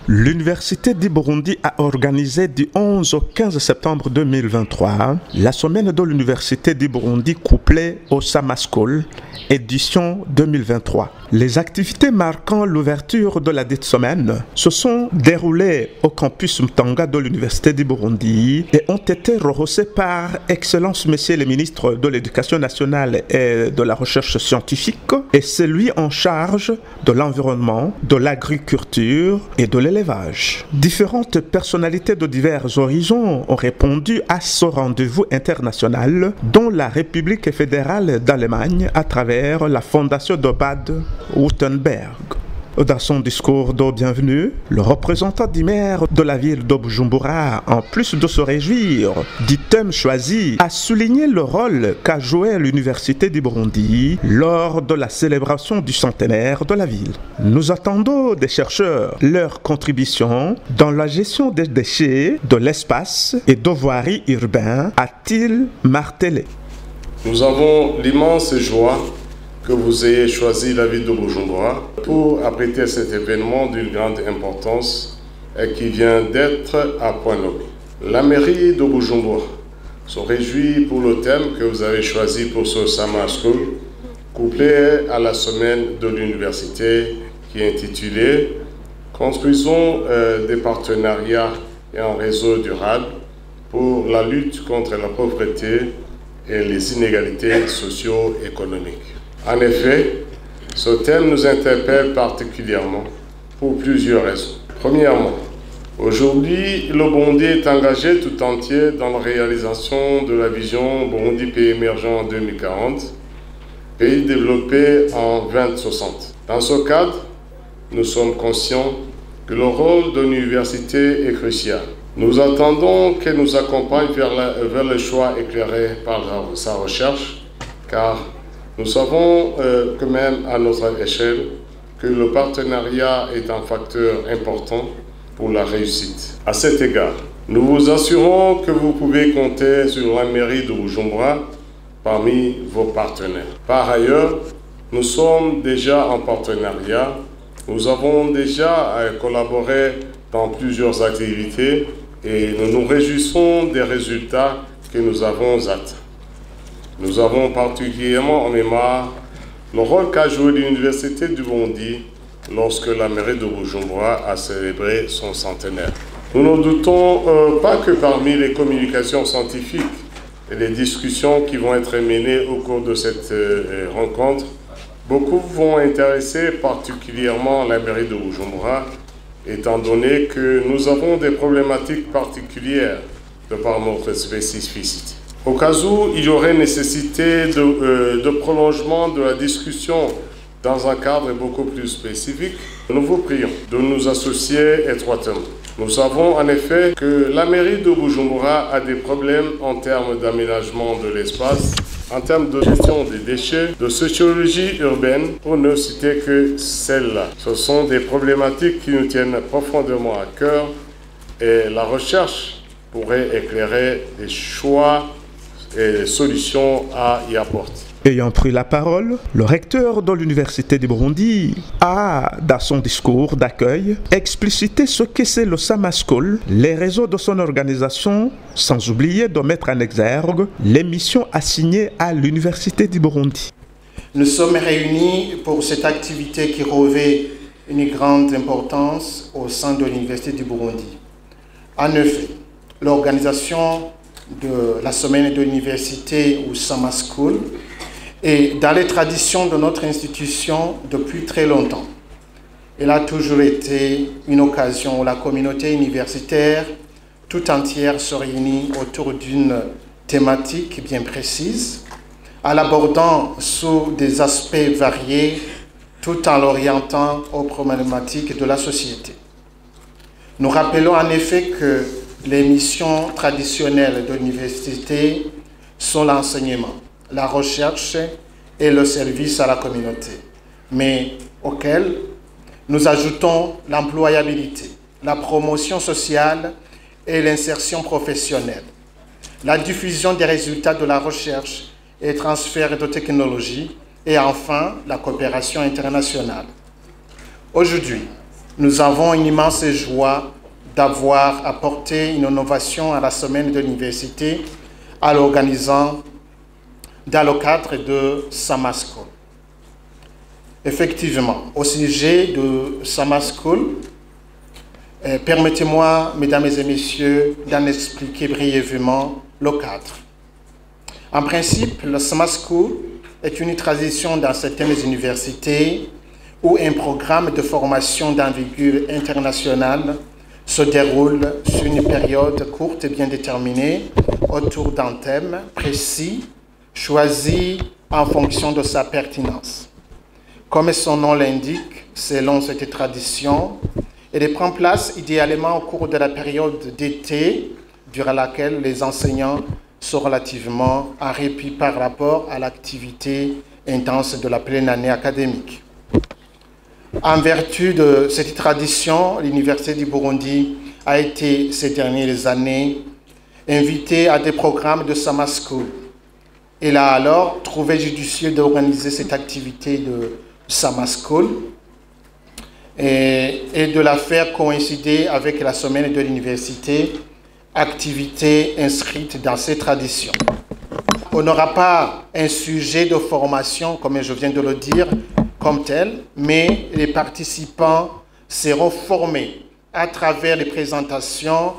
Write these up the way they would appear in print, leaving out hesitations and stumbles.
L'Université du Burundi a organisé du 11 au 15 septembre 2023 la semaine de l'Université du Burundi couplée au Summer School, édition 2023. Les activités marquant l'ouverture de la dite semaine se sont déroulées au campus Mtanga de l'Université du Burundi et ont été rehaussées par Excellence Monsieur le ministre de l'Éducation nationale et de la Recherche scientifique et celui en charge de l'environnement, de l'agriculture et de l'élevage. Différentes personnalités de divers horizons ont répondu à ce rendez-vous international, dont la République fédérale d'Allemagne à travers la fondation de Bade-Württemberg. Dans son discours de bienvenue, le représentant du maire de la ville de Bujumbura, en plus de se réjouir du thème choisi, a souligné le rôle qu'a joué l'Université du Burundi lors de la célébration du centenaire de la ville. Nous attendons des chercheurs leur contribution dans la gestion des déchets, de l'espace et de voirie urbain, a-t-il martelé. Nous avons l'immense joie que vous ayez choisi la ville de Bujumbura pour abriter cet événement d'une grande importance et qui vient d'être à point nommé. La mairie de Bujumbura se réjouit pour le thème que vous avez choisi pour ce Summer School, couplé à la semaine de l'université qui est intitulée « Construisons des partenariats et un réseau durable pour la lutte contre la pauvreté et les inégalités socio-économiques ». En effet, ce thème nous interpelle particulièrement pour plusieurs raisons. Premièrement, aujourd'hui, le Burundi est engagé tout entier dans la réalisation de la vision Burundi pays émergent en 2040, pays développé en 2060. Dans ce cadre, nous sommes conscients que le rôle de l'université est crucial. Nous attendons qu'elle nous accompagne vers le choix éclairé par sa recherche, car nous savons que même à notre échelle, que le partenariat est un facteur important pour la réussite. À cet égard, nous vous assurons que vous pouvez compter sur la mairie de Bujumbura parmi vos partenaires. Par ailleurs, nous sommes déjà en partenariat. Nous avons déjà collaboré dans plusieurs activités et nous nous réjouissons des résultats que nous avons atteints. Nous avons particulièrement en mémoire le rôle qu'a joué l'Université du Burundi lorsque la mairie de Bujumbura a célébré son centenaire. Nous ne doutons pas que parmi les communications scientifiques et les discussions qui vont être menées au cours de cette rencontre, beaucoup vont intéresser particulièrement la mairie de Bujumbura, étant donné que nous avons des problématiques particulières de par notre spécificité. Au cas où il y aurait nécessité de prolongement de la discussion dans un cadre beaucoup plus spécifique, nous vous prions de nous associer étroitement. Nous savons en effet que la mairie de Bujumbura a des problèmes en termes d'aménagement de l'espace, en termes de gestion des déchets, de sociologie urbaine, pour ne citer que celle-là. Ce sont des problématiques qui nous tiennent profondément à cœur et la recherche pourrait éclairer des choix et des solutions à y apporter. Ayant pris la parole, le recteur de l'Université du Burundi a, dans son discours d'accueil, explicité ce que c'est le Summer School, les réseaux de son organisation, sans oublier de mettre en exergue les missions assignées à l'Université du Burundi. Nous sommes réunis pour cette activité qui revêt une grande importance au sein de l'Université du Burundi. En effet, l'organisation de la semaine de l'université ou Summer School est dans les traditions de notre institution depuis très longtemps. Elle a toujours été une occasion où la communauté universitaire tout entière se réunit autour d'une thématique bien précise, en l'abordant sous des aspects variés tout en l'orientant aux problématiques de la société. Nous rappelons en effet que les missions traditionnelles de l'université sont l'enseignement, la recherche et le service à la communauté, mais auxquelles nous ajoutons l'employabilité, la promotion sociale et l'insertion professionnelle, la diffusion des résultats de la recherche et transfert de technologies et enfin la coopération internationale. Aujourd'hui, nous avons une immense joie d'avoir apporté une innovation à la semaine de l'université en l'organisant dans le cadre de Summer School. Effectivement, au sujet de Summer School, permettez-moi, mesdames et messieurs, d'en expliquer brièvement le cadre. En principe, le Summer School est une tradition dans certaines universités où un programme de formation d'envergure internationale se déroule sur une période courte et bien déterminée autour d'un thème précis, choisi en fonction de sa pertinence. Comme son nom l'indique, selon cette tradition, elle prend place idéalement au cours de la période d'été, durant laquelle les enseignants sont relativement en répit par rapport à l'activité intense de la pleine année académique. En vertu de cette tradition, l'Université du Burundi a été, ces dernières années, invitée à des programmes de Summer School. Elle a alors trouvé judicieux d'organiser cette activité de Summer School et de la faire coïncider avec la semaine de l'université, activité inscrite dans ces traditions. On n'aura pas un sujet de formation, comme je viens de le dire, comme tel, mais les participants seront formés à travers les présentations,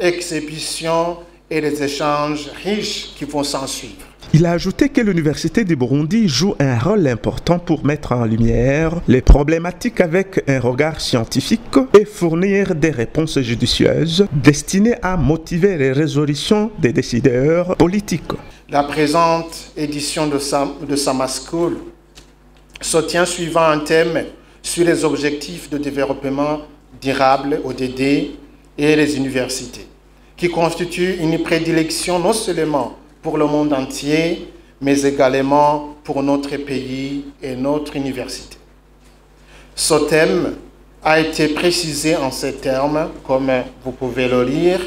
exhibitions et les échanges riches qui vont s'en suivre. Il a ajouté que l'Université du Burundi joue un rôle important pour mettre en lumière les problématiques avec un regard scientifique et fournir des réponses judicieuses destinées à motiver les résolutions des décideurs politiques. La présente édition de Summer School se tient suivant un thème sur les objectifs de développement durable, ODD, et les universités, qui constitue une prédilection non seulement pour le monde entier, mais également pour notre pays et notre université. Ce thème a été précisé en ces termes, comme vous pouvez le lire,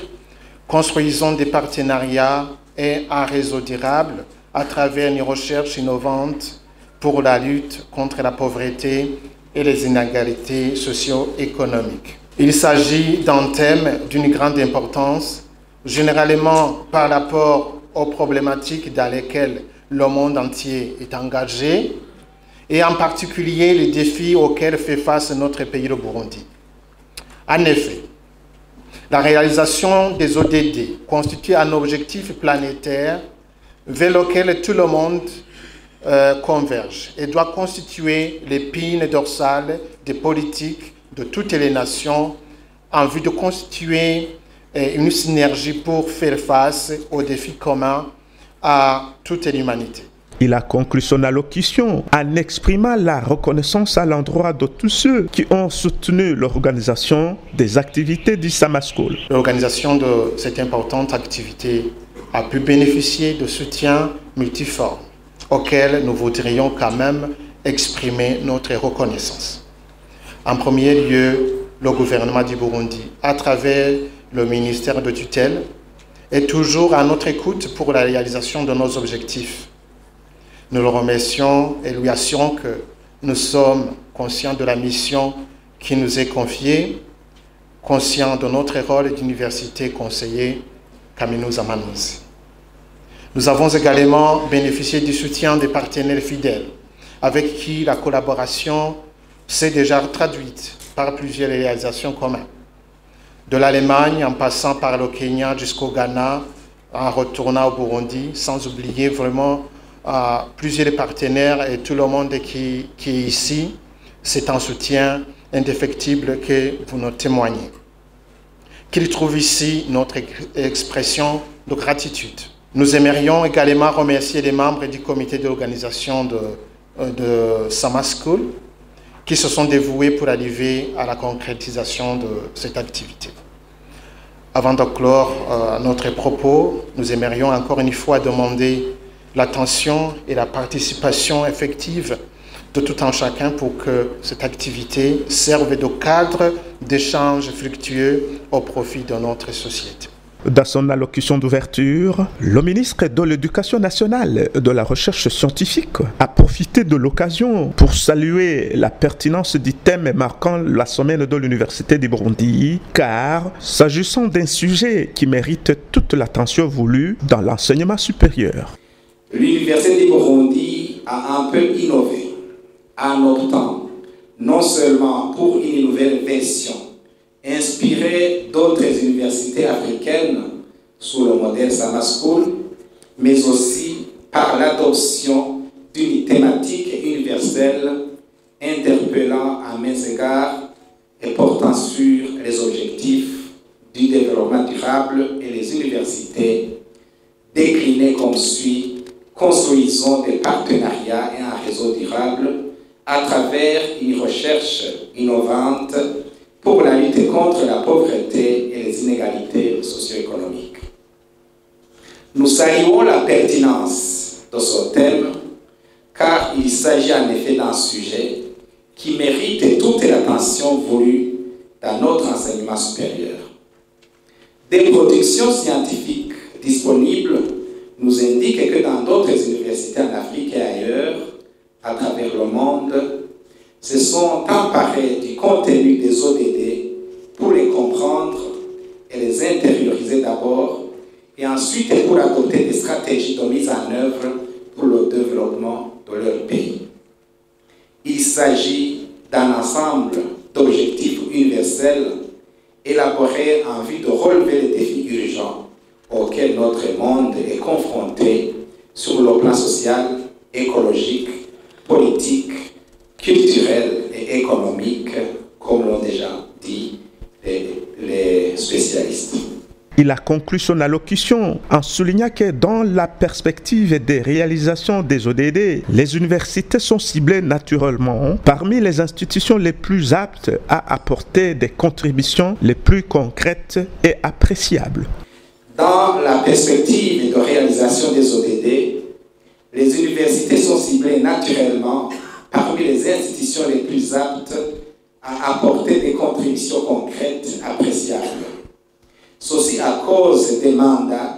construisons des partenariats et un réseau durable à travers une recherche innovante pour la lutte contre la pauvreté et les inégalités socio-économiques. Il s'agit d'un thème d'une grande importance, généralement par rapport aux problématiques dans lesquelles le monde entier est engagé, et en particulier les défis auxquels fait face notre pays, le Burundi. En effet, la réalisation des ODD constitue un objectif planétaire vers lequel tout le monde converge et doit constituer l'épine dorsale des politiques de toutes les nations en vue de constituer une synergie pour faire face aux défis communs à toute l'humanité. Il a conclu son allocution en exprimant la reconnaissance à l'endroit de tous ceux qui ont soutenu l'organisation des activités du Summer School. L'organisation de cette importante activité a pu bénéficier de soutien multiforme auquel nous voudrions quand même exprimer notre reconnaissance. En premier lieu, le gouvernement du Burundi, à travers le ministère de tutelle, est toujours à notre écoute pour la réalisation de nos objectifs. Nous le remercions et lui assurons que nous sommes conscients de la mission qui nous est confiée, conscients de notre rôle d'université conseiller Kaminuza Amanuzi. Nous avons également bénéficié du soutien des partenaires fidèles, avec qui la collaboration s'est déjà traduite par plusieurs réalisations communes. De l'Allemagne, en passant par le Kenya jusqu'au Ghana, en retournant au Burundi, sans oublier vraiment plusieurs partenaires et tout le monde qui est ici. C'est un soutien indéfectible que vous nous témoignez. Qu'il trouve ici notre expression de gratitude. Nous aimerions également remercier les membres du comité d'organisation de Summer School qui se sont dévoués pour arriver à la concrétisation de cette activité. Avant de clore notre propos, nous aimerions encore une fois demander l'attention et la participation effective de tout un chacun pour que cette activité serve de cadre d'échange fructueux au profit de notre société. Dans son allocution d'ouverture, le ministre de l'Éducation nationale et de la recherche scientifique a profité de l'occasion pour saluer la pertinence du thème marquant la semaine de l'Université du Burundi, car s'agissant d'un sujet qui mérite toute l'attention voulue dans l'enseignement supérieur. L'Université du Burundi a un peu innové en optant non seulement pour une nouvelle version inspirée d'autres universités africaines sous le modèle Sama School, mais aussi par l'adoption d'une thématique universelle interpellant à mains égards et portant sur les objectifs du développement durable et les universités déclinées comme suit: construisons des partenariats et un réseau durable à travers une recherche innovante pour la lutte contre la pauvreté et les inégalités socio-économiques. Nous saluons la pertinence de ce thème car il s'agit en effet d'un sujet qui mérite toute l'attention voulue dans notre enseignement supérieur. Des productions scientifiques disponibles nous indiquent que dans d'autres universités en Afrique et ailleurs, à travers le monde, se sont emparés du contenu des ODD pour les comprendre et les intérioriser d'abord, et ensuite pour adopter des stratégies de mise en œuvre pour le développement de leur pays. Il s'agit d'un ensemble d'objectifs universels élaborés en vue de relever les défis urgents auxquels notre monde est confronté sur le plan social, écologique, politique, culturel et économique, comme l'ont déjà dit les spécialistes. Il a conclu son allocution en soulignant que dans la perspective des réalisations des ODD, les universités sont ciblées naturellement parmi les institutions les plus aptes à apporter des contributions les plus concrètes et appréciables. Dans la perspective de réalisation des ODD, les universités sont ciblées naturellement parmi les institutions les plus aptes à apporter des contributions concrètes appréciables. Ceci à cause des mandats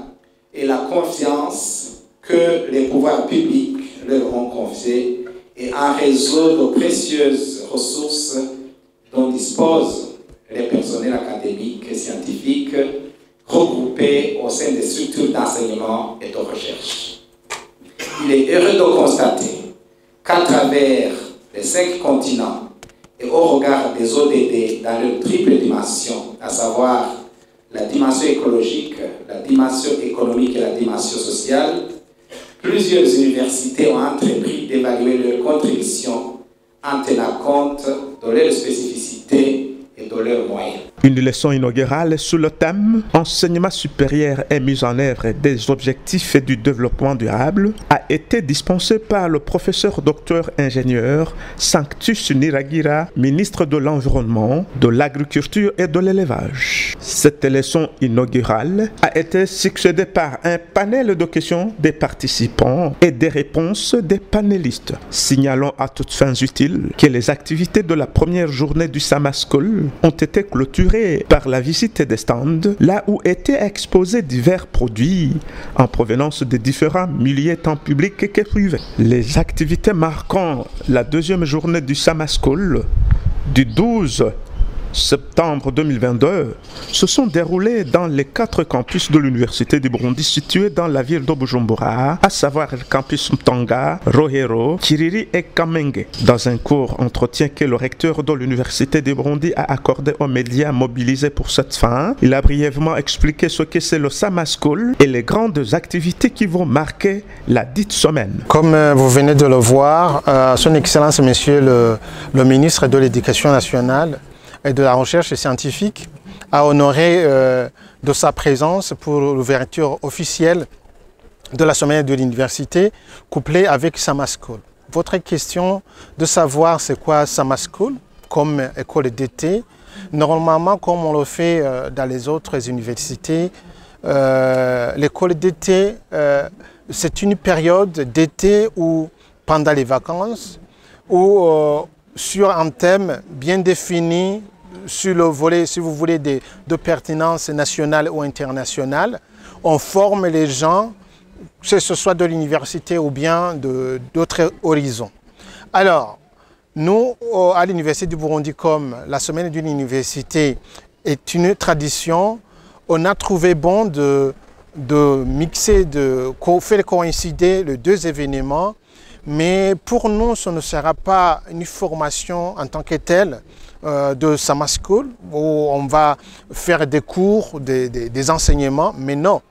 et la confiance que les pouvoirs publics leur ont confiés et un réseau de précieuses ressources dont disposent les personnels académiques et scientifiques regroupés au sein des structures d'enseignement et de recherche. Il est heureux de constater qu'à travers les 5 continents et au regard des ODD dans leur triple dimension, à savoir la dimension écologique, la dimension économique et la dimension sociale, plusieurs universités ont entrepris d'évaluer leurs contributions en tenant compte de leurs spécificités et de leurs moyens. Une leçon inaugurale sous le thème « Enseignement supérieur et mise en œuvre des objectifs du développement durable » a été dispensée par le professeur docteur ingénieur Sanctus Niragira, ministre de l'Environnement, de l'Agriculture et de l'Élevage. Cette leçon inaugurale a été succédée par un panel de questions des participants et des réponses des panélistes. Signalons à toutes fins utiles que les activités de la première journée du Sama School ont été clôturées par la visite des stands, là où étaient exposés divers produits en provenance de différents milieux tant publics que privés. Les activités marquant la deuxième journée du Sama School du 12 septembre 2022 se sont déroulées dans les 4 campus de l'Université du Burundi situés dans la ville de Bujumbura, à savoir le campus Mtanga, Rohero, Kiriri et Kamenge. Dans un court entretien que le recteur de l'Université du Burundi a accordé aux médias mobilisés pour cette fin, il a brièvement expliqué ce que c'est le Sama School et les grandes activités qui vont marquer la dite semaine. Comme vous venez de le voir, Son Excellence Monsieur le ministre de l'Éducation nationale et de la recherche scientifique a honoré de sa présence pour l'ouverture officielle de la semaine de l'université couplée avec Sama School. Votre question de savoir c'est quoi Sama School comme école d'été, normalement comme on le fait dans les autres universités, l'école d'été c'est une période d'été où pendant les vacances où sur un thème bien défini sur le volet, si vous voulez, de pertinence nationale ou internationale. On forme les gens, que ce soit de l'université ou bien d'autres horizons. Alors, nous, à l'Université du Burundi, comme la semaine d'une université est une tradition, on a trouvé bon de mixer, de faire coïncider les deux événements. Mais pour nous, ce ne sera pas une formation en tant que telle de Summer School où on va faire des cours, des enseignements, mais non.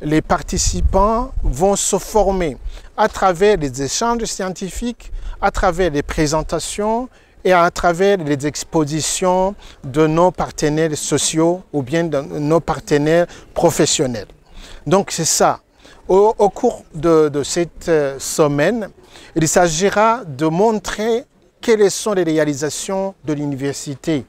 Les participants vont se former à travers les échanges scientifiques, à travers les présentations et à travers les expositions de nos partenaires sociaux ou bien de nos partenaires professionnels. Donc c'est ça. Au cours de cette semaine, il s'agira de montrer quelles sont les réalisations de l'université.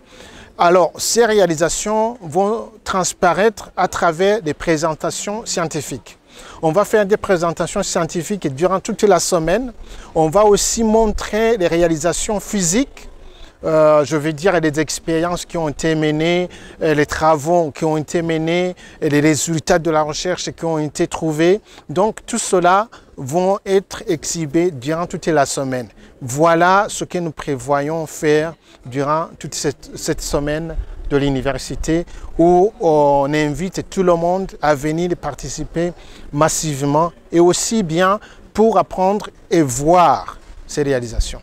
Alors, ces réalisations vont transparaître à travers des présentations scientifiques. On va faire des présentations scientifiques et durant toute la semaine, on va aussi montrer les réalisations physiques, je veux dire les expériences qui ont été menées, les travaux qui ont été menés, et les résultats de la recherche qui ont été trouvés. Donc tout cela vont être exhibés durant toute la semaine. Voilà ce que nous prévoyons faire durant toute cette semaine de l'université où on invite tout le monde à venir participer massivement et aussi bien pour apprendre et voir ces réalisations.